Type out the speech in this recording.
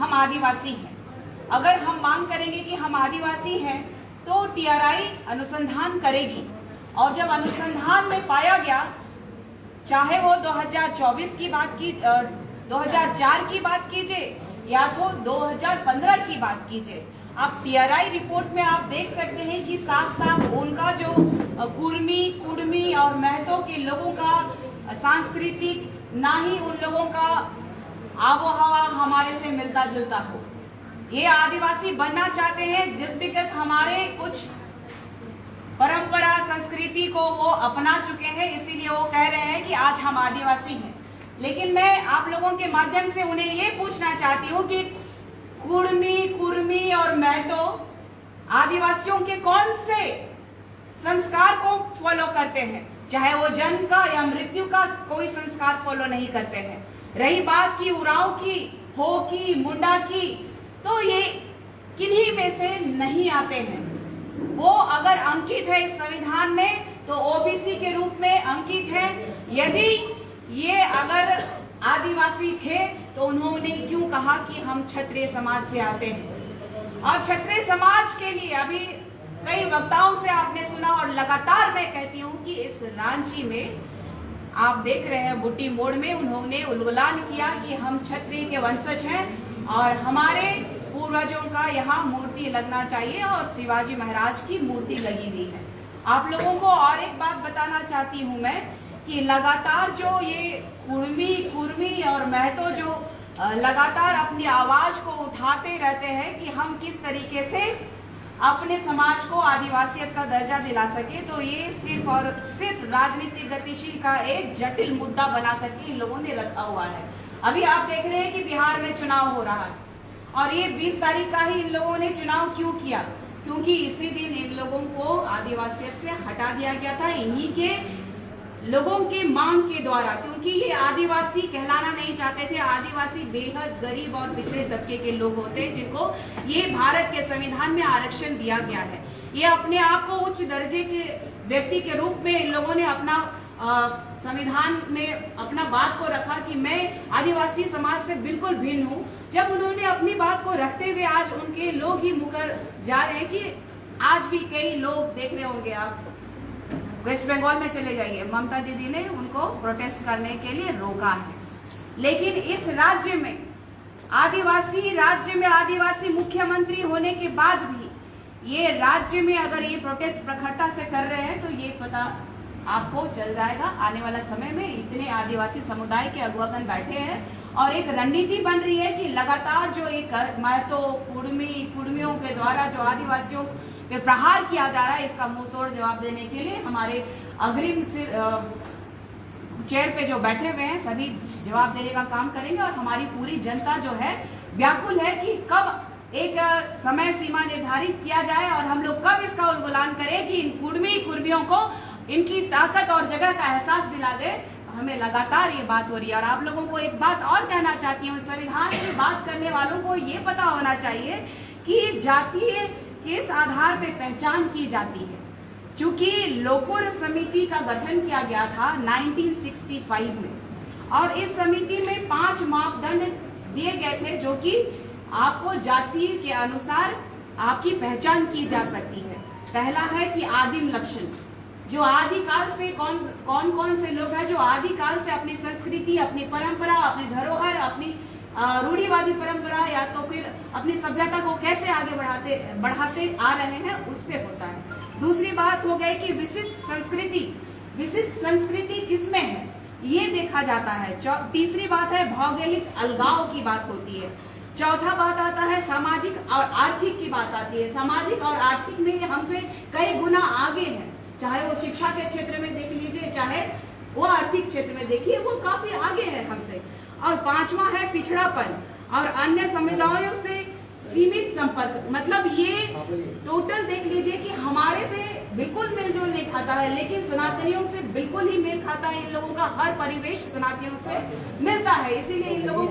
हम आदिवासी हैं। अगर हम मांग करेंगे कि हम आदिवासी हैं तो टीआरआई अनुसंधान करेगी, और जब अनुसंधान में पाया गया, चाहे वो 2024 की बात की 2004 की बात कीजिए या तो 2015 की बात कीजिए, आप टीआरआई रिपोर्ट में आप देख सकते हैं कि साफ साफ उनका जो कुर्मी, कुड़मी और महतो के लोगों का सांस्कृतिक, ना ही उन लोगों का आबोहवा हमारे से मिलता जुलता हो। ये आदिवासी बनना चाहते हैं जिस बिकॉज हमारे कुछ परंपरा संस्कृति को वो अपना चुके हैं, इसीलिए वो कह रहे हैं कि आज हम आदिवासी हैं। लेकिन मैं आप लोगों के माध्यम से उन्हें ये पूछना चाहती हूँ कि कुड़मी, कुर्मी और महतो आदिवासियों के कौन से संस्कार को फॉलो करते हैं? चाहे वो जन्म का या मृत्यु का कोई संस्कार फॉलो नहीं करते हैं। रही बात की उरांव की, हो की, मुंडा की, तो ये किन्हीं में से नहीं आते हैं। वो अगर अंकित है इस संविधान में तो ओबीसी के रूप में अंकित है। यदि ये अगर आदिवासी थे तो उन्होंने क्यों कहा कि हम क्षत्रिय समाज से आते हैं? और क्षत्रिय समाज के लिए अभी कई वक्ताओं से आपने सुना, और लगातार मैं कहती हूँ कि इस रांची में आप देख रहे हैं बुट्टी मोड़ में उन्होंने उल्लान किया कि हम क्षत्रिय के वंशज हैं और हमारे पूर्वजों का यहाँ मूर्ति लगना चाहिए, और शिवाजी महाराज की मूर्ति लगी हुई है। आप लोगों को और एक बात बताना चाहती हूँ मैं कि लगातार जो ये कुर्मी, कुर्मी और महतो जो लगातार अपनी आवाज को उठाते रहते हैं कि हम किस तरीके से अपने समाज को आदिवासियत का दर्जा दिला सके, तो ये सिर्फ और सिर्फ राजनीतिक गतिशील का एक जटिल मुद्दा बना करके इन लोगों ने रखा हुआ है। अभी आप देख रहे हैं कि बिहार में चुनाव हो रहा है, और ये 20 तारीख का ही इन लोगों ने चुनाव क्यों किया? क्योंकि इसी दिन इन लोगों को आदिवासियत से हटा दिया गया था, इन्हीं के लोगों की मांग के द्वारा, क्योंकि ये आदिवासी कहलाना नहीं चाहते थे। आदिवासी बेहद गरीब और पिछड़े तबके के लोग होते हैं जिनको ये भारत के संविधान में आरक्षण दिया गया है। ये अपने आप को उच्च दर्जे के व्यक्ति के रूप में इन लोगों ने अपना संविधान में अपना बात को रखा कि मैं आदिवासी समाज से बिल्कुल भिन्न हूँ। जब उन्होंने अपनी बात को रखते हुए आज उनके लोग ही मुकर जा रहे हैं कि आज भी कई लोग देख रहे होंगे, आप वेस्ट बंगाल में चले जाइए, ममता दीदी ने उनको प्रोटेस्ट करने के लिए रोका है। लेकिन इस राज्य में आदिवासी मुख्यमंत्री होने के बाद भी ये राज्य में अगर ये प्रोटेस्ट प्रखरता से कर रहे हैं तो ये पता आपको चल जाएगा आने वाला समय में। इतने आदिवासी समुदाय के अगुवागण बैठे हैं और एक रणनीति बन रही है कि लगातार जो एक महतो, कुड़मियों के द्वारा जो आदिवासियों पे प्रहार किया जा रहा है, इसका मुंह तोड़ जवाब देने के लिए हमारे अग्रिम चेयर पे जो बैठे हुए हैं सभी जवाब देने का काम करेंगे। और हमारी पूरी जनता जो है व्याकुल है कि कब एक समय सीमा निर्धारित किया जाए और हम लोग कब इसका उल्लान करें कि इन कुर्मियों को इनकी ताकत और जगह का एहसास दिला दे। हमें लगातार ये बात हो रही है। और आप लोगों को एक बात और कहना चाहती हूँ, संविधान की बात करने वालों को ये पता होना चाहिए कि जातीय किस आधार पे पहचान की जाती है। चूंकि लोकुर समिति का गठन किया गया था 1965 में, और इस समिति में 5 मापदंड दिए गए थे जो कि आपको जाति के अनुसार आपकी पहचान की जा सकती है। पहला है कि आदिम लक्षण, जो आदिकाल से कौन से लोग हैं जो आदिकाल से अपनी संस्कृति, अपनी परंपरा, अपनी धरोहर, अपनी रूढ़िवादी परंपरा या तो फिर अपनी सभ्यता को कैसे आगे बढ़ाते आ रहे हैं, उस पे होता है। दूसरी बात हो गई कि विशिष्ट संस्कृति किसमें है ये देखा जाता है। तीसरी बात है भौगोलिक अलगाव की बात होती है। चौथा बात आता है सामाजिक और आर्थिक की बात आती है। सामाजिक और आर्थिक में हमसे कई गुना आगे है, चाहे वो शिक्षा के क्षेत्र में देख लीजिए, चाहे वो आर्थिक क्षेत्र में देखिए, वो काफी आगे है हमसे। और 5वां है पिछड़ापन और अन्य समुदायों से सीमित संपर्क। मतलब ये टोटल देख लीजिए कि हमारे से बिल्कुल मेलजोल नहीं खाता है, लेकिन सनातनियों से बिल्कुल ही मेल खाता है। इन लोगों का हर परिवेश सनातनियों से मिलता है, इसीलिए इन लोगों को